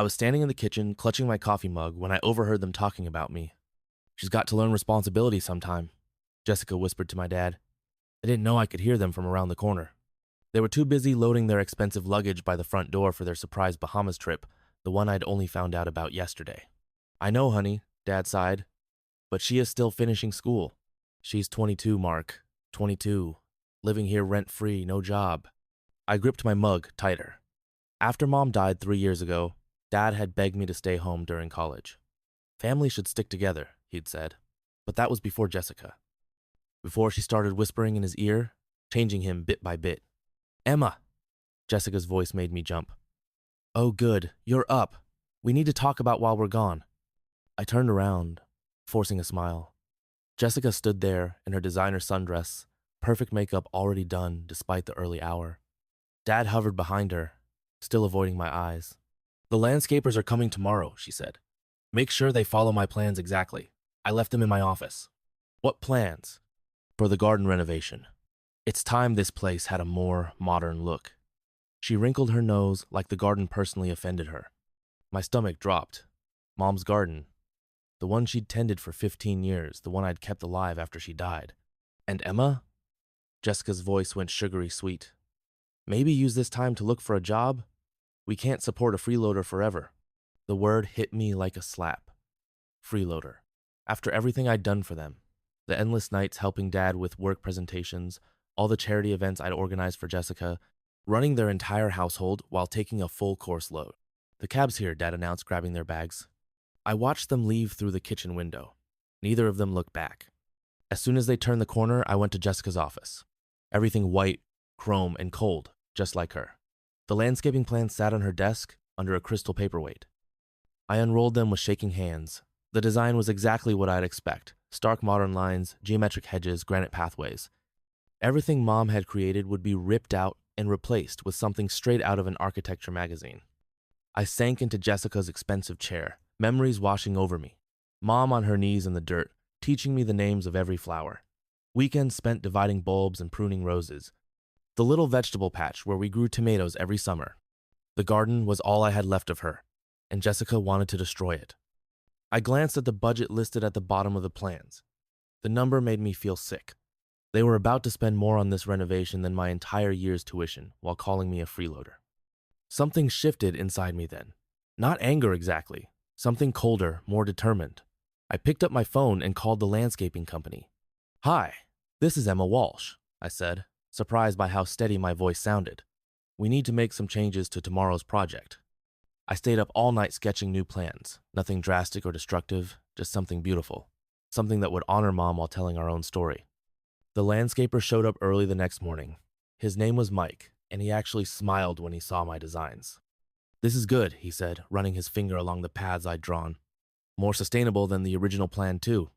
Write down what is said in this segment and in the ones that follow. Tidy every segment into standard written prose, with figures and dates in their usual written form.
I was standing in the kitchen, clutching my coffee mug, when I overheard them talking about me. "She's got to learn responsibility sometime," Jessica whispered to my dad. I didn't know I could hear them from around the corner. They were too busy loading their expensive luggage by the front door for their surprise Bahamas trip, the one I'd only found out about yesterday. "I know, honey," Dad sighed, "but she is still finishing school. She's 22, Mark. 22. Living here rent-free, no job." I gripped my mug tighter. After Mom died 3 years ago, Dad had begged me to stay home during college. Family should stick together, he'd said. But that was before Jessica. Before she started whispering in his ear, changing him bit by bit. "Emma!" Jessica's voice made me jump. "Oh, good. You're up. We need to talk about while we're gone." I turned around, forcing a smile. Jessica stood there in her designer sundress, perfect makeup already done despite the early hour. Dad hovered behind her, still avoiding my eyes. "The landscapers are coming tomorrow," she said. "Make sure they follow my plans exactly. I left them in my office." "What plans?" "For the garden renovation. It's time this place had a more modern look." She wrinkled her nose like the garden personally offended her. My stomach dropped. Mom's garden. The one she'd tended for 15 years, the one I'd kept alive after she died. "And Emma?" Jessica's voice went sugary sweet. "Maybe use this time to look for a job? We can't support a freeloader forever." The word hit me like a slap. Freeloader. After everything I'd done for them, the endless nights helping Dad with work presentations, all the charity events I'd organized for Jessica, running their entire household while taking a full course load. "The cab's here," Dad announced, grabbing their bags. I watched them leave through the kitchen window. Neither of them looked back. As soon as they turned the corner, I went to Jessica's office. Everything white, chrome, and cold, just like her. The landscaping plans sat on her desk under a crystal paperweight. I unrolled them with shaking hands. The design was exactly what I'd expect. Stark modern lines, geometric hedges, granite pathways. Everything Mom had created would be ripped out and replaced with something straight out of an architecture magazine. I sank into Jessica's expensive chair, memories washing over me. Mom on her knees in the dirt, teaching me the names of every flower. Weekends spent dividing bulbs and pruning roses. The little vegetable patch where we grew tomatoes every summer. The garden was all I had left of her, and Jessica wanted to destroy it. I glanced at the budget listed at the bottom of the plans. The number made me feel sick. They were about to spend more on this renovation than my entire year's tuition, while calling me a freeloader. Something shifted inside me then. Not anger exactly. Something colder, more determined. I picked up my phone and called the landscaping company. "Hi, this is Emma Walsh," I said, surprised by how steady my voice sounded. "We need to make some changes to tomorrow's project." I stayed up all night sketching new plans. Nothing drastic or destructive, just something beautiful. Something that would honor Mom while telling our own story. The landscaper showed up early the next morning. His name was Mike, and he actually smiled when he saw my designs. "This is good," he said, running his finger along the paths I'd drawn. "More sustainable than the original plan, too.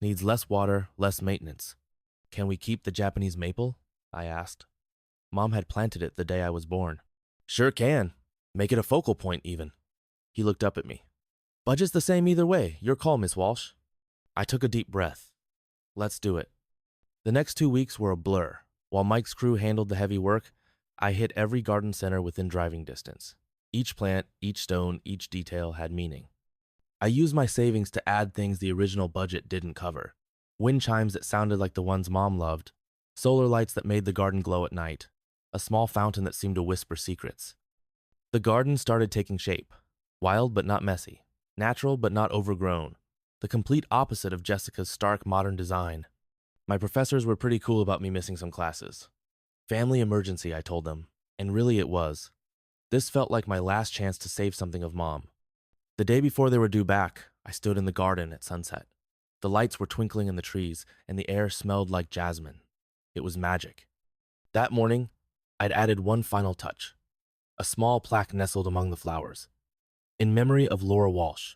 Needs less water, less maintenance." "Can we keep the Japanese maple?" I asked. Mom had planted it the day I was born. "Sure can. Make it a focal point, even." He looked up at me. "Budget's the same either way. Your call, Miss Walsh." I took a deep breath. Let's do it. The next 2 weeks were a blur. While Mike's crew handled the heavy work, I hit every garden center within driving distance. Each plant, each stone, each detail had meaning. I used my savings to add things the original budget didn't cover. Wind chimes that sounded like the ones Mom loved, solar lights that made the garden glow at night, a small fountain that seemed to whisper secrets. The garden started taking shape. Wild but not messy. Natural but not overgrown. The complete opposite of Jessica's stark modern design. My professors were pretty cool about me missing some classes. Family emergency, I told them, and really it was. This felt like my last chance to save something of Mom. The day before they were due back, I stood in the garden at sunset. The lights were twinkling in the trees, and the air smelled like jasmine. It was magic. That morning, I'd added one final touch. A small plaque nestled among the flowers. In memory of Laura Walsh,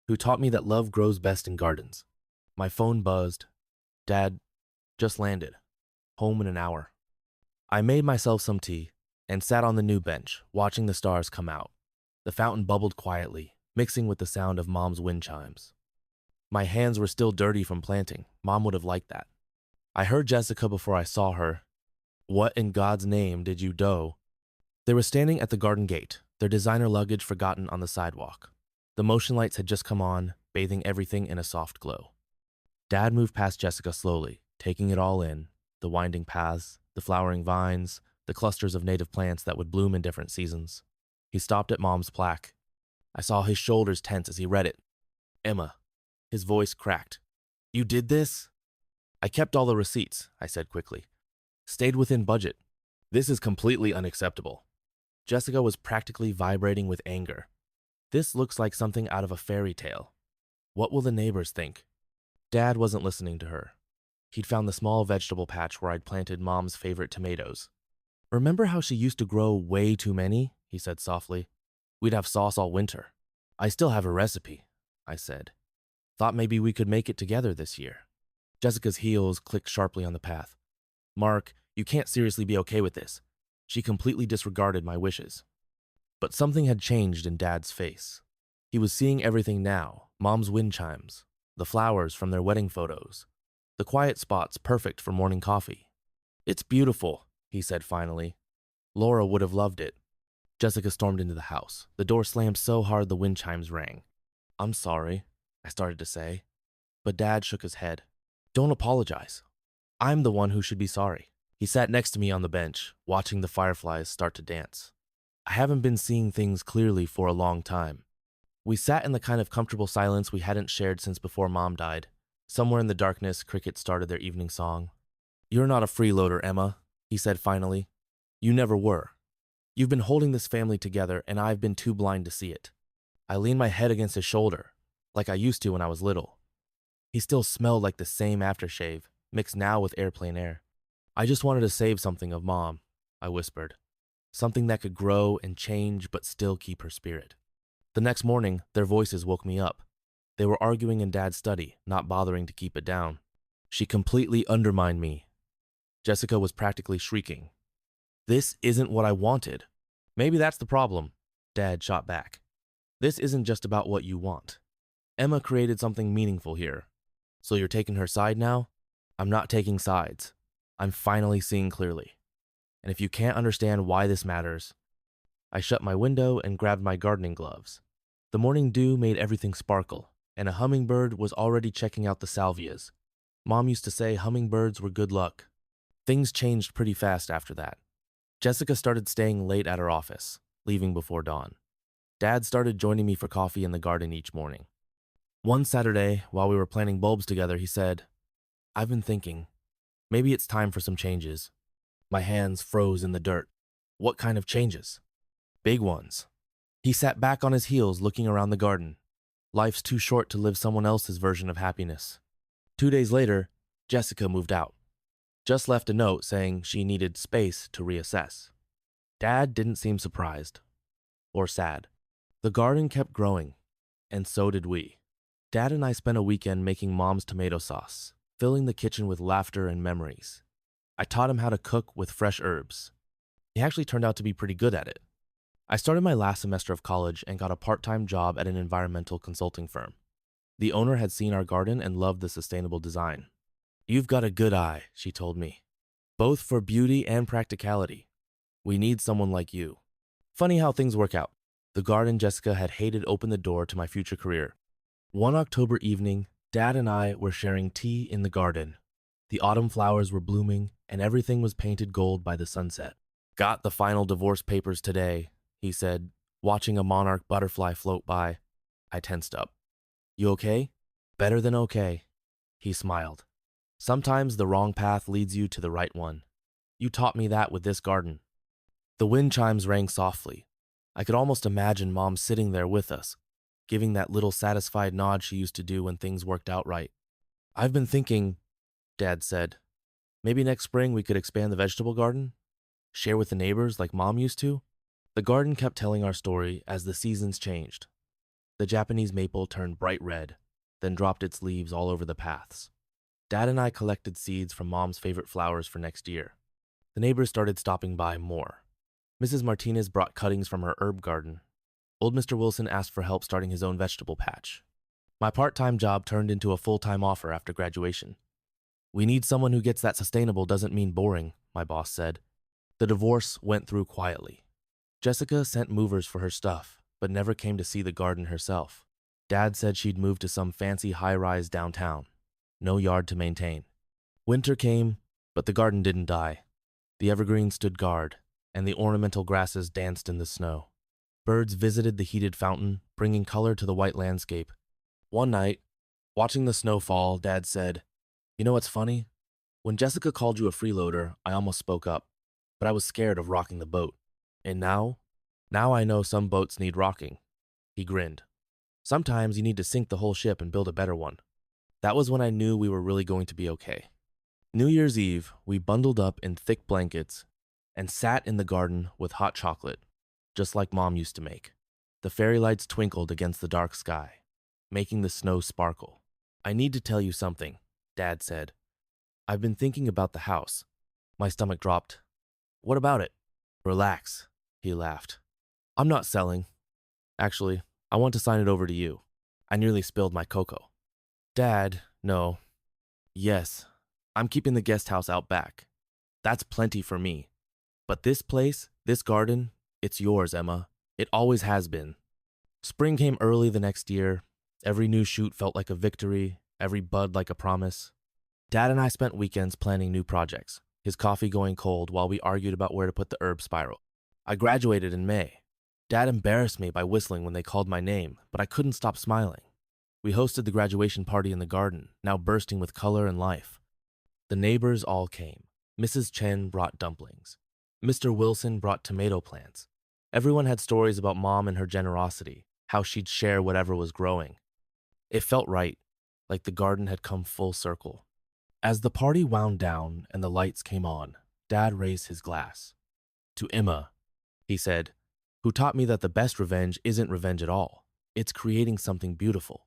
who taught me that love grows best in gardens. My phone buzzed. "Dad, just landed. Home in an hour." I made myself some tea and sat on the new bench, watching the stars come out. The fountain bubbled quietly, mixing with the sound of Mom's wind chimes. My hands were still dirty from planting. Mom would have liked that. I heard Jessica before I saw her. "What in God's name did you do?" They were standing at the garden gate, their designer luggage forgotten on the sidewalk. The motion lights had just come on, bathing everything in a soft glow. Dad moved past Jessica slowly, taking it all in, the winding paths, the flowering vines, the clusters of native plants that would bloom in different seasons. He stopped at Mom's plaque. I saw his shoulders tense as he read it. Emma. His voice cracked. You did this? I kept all the receipts, I said quickly. Stayed within budget. This is completely unacceptable. Jessica was practically vibrating with anger. This looks like something out of a fairy tale. What will the neighbors think? Dad wasn't listening to her. He'd found the small vegetable patch where I'd planted Mom's favorite tomatoes. Remember how she used to grow way too many? He said softly. We'd have sauce all winter. I still have a recipe, I said. Thought maybe we could make it together this year. Jessica's heels clicked sharply on the path. Mark, you can't seriously be okay with this. She completely disregarded my wishes. But something had changed in Dad's face. He was seeing everything now, Mom's wind chimes, the flowers from their wedding photos, the quiet spots perfect for morning coffee. It's beautiful, he said finally. Laura would have loved it. Jessica stormed into the house. The door slammed so hard the wind chimes rang. I'm sorry, I started to say, but Dad shook his head. Don't apologize. I'm the one who should be sorry. He sat next to me on the bench, watching the fireflies start to dance. I haven't been seeing things clearly for a long time. We sat in the kind of comfortable silence we hadn't shared since before Mom died. Somewhere in the darkness, crickets started their evening song. You're not a freeloader, Emma, he said finally. You never were. You've been holding this family together, and I've been too blind to see it. I leaned my head against his shoulder, like I used to when I was little. He still smelled like the same aftershave, mixed now with airplane air. I just wanted to save something of Mom, I whispered. Something that could grow and change but still keep her spirit. The next morning, their voices woke me up. They were arguing in Dad's study, not bothering to keep it down. She completely undermined me. Jessica was practically shrieking. This isn't what I wanted. Maybe that's the problem, Dad shot back. This isn't just about what you want. Emma created something meaningful here. So you're taking her side now? I'm not taking sides. I'm finally seeing clearly. And if you can't understand why this matters, I shut my window and grabbed my gardening gloves. The morning dew made everything sparkle, and a hummingbird was already checking out the salvias. Mom used to say hummingbirds were good luck. Things changed pretty fast after that. Jessica started staying late at her office, leaving before dawn. Dad started joining me for coffee in the garden each morning. One Saturday, while we were planting bulbs together, he said, I've been thinking, maybe it's time for some changes. My hands froze in the dirt. What kind of changes? Big ones. He sat back on his heels looking around the garden. Life's too short to live someone else's version of happiness. 2 days later, Jessica moved out. Just left a note saying she needed space to reassess. Dad didn't seem surprised or sad. The garden kept growing, and so did we. Dad and I spent a weekend making Mom's tomato sauce, filling the kitchen with laughter and memories. I taught him how to cook with fresh herbs. He actually turned out to be pretty good at it. I started my last semester of college and got a part-time job at an environmental consulting firm. The owner had seen our garden and loved the sustainable design. You've got a good eye, she told me, both for beauty and practicality. We need someone like you. Funny how things work out. The garden Jessica had hated opened the door to my future career. One October evening, Dad and I were sharing tea in the garden. The autumn flowers were blooming, and everything was painted gold by the sunset. Got the final divorce papers today, he said, watching a monarch butterfly float by. I tensed up. You okay? Better than okay. He smiled. Sometimes the wrong path leads you to the right one. You taught me that with this garden. The wind chimes rang softly. I could almost imagine Mom sitting there with us, giving that little satisfied nod she used to do when things worked out right. I've been thinking, Dad said, maybe next spring we could expand the vegetable garden? Share with the neighbors like Mom used to? The garden kept telling our story as the seasons changed. The Japanese maple turned bright red, then dropped its leaves all over the paths. Dad and I collected seeds from Mom's favorite flowers for next year. The neighbors started stopping by more. Mrs. Martinez brought cuttings from her herb garden. Old Mr. Wilson asked for help starting his own vegetable patch. My part-time job turned into a full-time offer after graduation. We need someone who gets that sustainable doesn't mean boring, my boss said. The divorce went through quietly. Jessica sent movers for her stuff, but never came to see the garden herself. Dad said she'd moved to some fancy high-rise downtown. No yard to maintain. Winter came, but the garden didn't die. The evergreens stood guard, and the ornamental grasses danced in the snow. Birds visited the heated fountain, bringing color to the white landscape. One night, watching the snow fall, Dad said, "You know what's funny? When Jessica called you a freeloader, I almost spoke up, but I was scared of rocking the boat. And now I know some boats need rocking." He grinned. "Sometimes you need to sink the whole ship and build a better one." That was when I knew we were really going to be okay. New Year's Eve, we bundled up in thick blankets and sat in the garden with hot chocolate, just like Mom used to make. The fairy lights twinkled against the dark sky, making the snow sparkle. "I need to tell you something," Dad said. "I've been thinking about the house." My stomach dropped. "What about it?" "Relax," he laughed. "I'm not selling. Actually, I want to sign it over to you." I nearly spilled my cocoa. "Dad, no. Yes, I'm keeping the guest house out back. That's plenty for me. But this place, this garden, it's yours, Emma. It always has been." Spring came early the next year. Every new shoot felt like a victory, every bud like a promise. Dad and I spent weekends planning new projects, his coffee going cold while we argued about where to put the herb spiral. I graduated in May. Dad embarrassed me by whistling when they called my name, but I couldn't stop smiling. We hosted the graduation party in the garden, now bursting with color and life. The neighbors all came. Mrs. Chen brought dumplings. Mr. Wilson brought tomato plants. Everyone had stories about Mom and her generosity, how she'd share whatever was growing. It felt right, like the garden had come full circle. As the party wound down and the lights came on, Dad raised his glass. "To Emma," he said, "who taught me that the best revenge isn't revenge at all. It's creating something beautiful."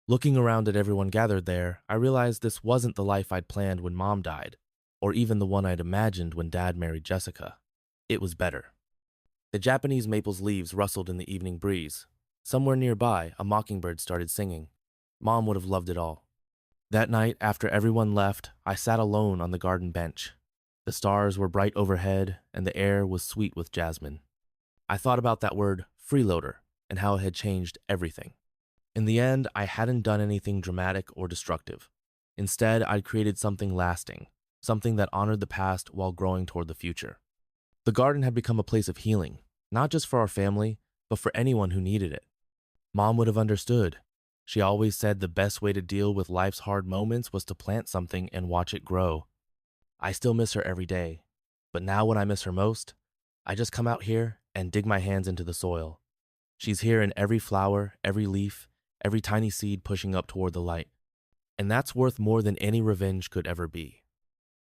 Looking around at everyone gathered there, I realized this wasn't the life I'd planned when Mom died, or even the one I'd imagined when Dad married Jessica. It was better. The Japanese maple's leaves rustled in the evening breeze. Somewhere nearby, a mockingbird started singing. Mom would have loved it all. That night, after everyone left, I sat alone on the garden bench. The stars were bright overhead, and the air was sweet with jasmine. I thought about that word, freeloader, and how it had changed everything. In the end, I hadn't done anything dramatic or destructive. Instead, I'd created something lasting, something that honored the past while growing toward the future. The garden had become a place of healing, not just for our family, but for anyone who needed it. Mom would have understood. She always said the best way to deal with life's hard moments was to plant something and watch it grow. I still miss her every day, but now when I miss her most, I just come out here and dig my hands into the soil. She's here in every flower, every leaf, every tiny seed pushing up toward the light. And that's worth more than any revenge could ever be.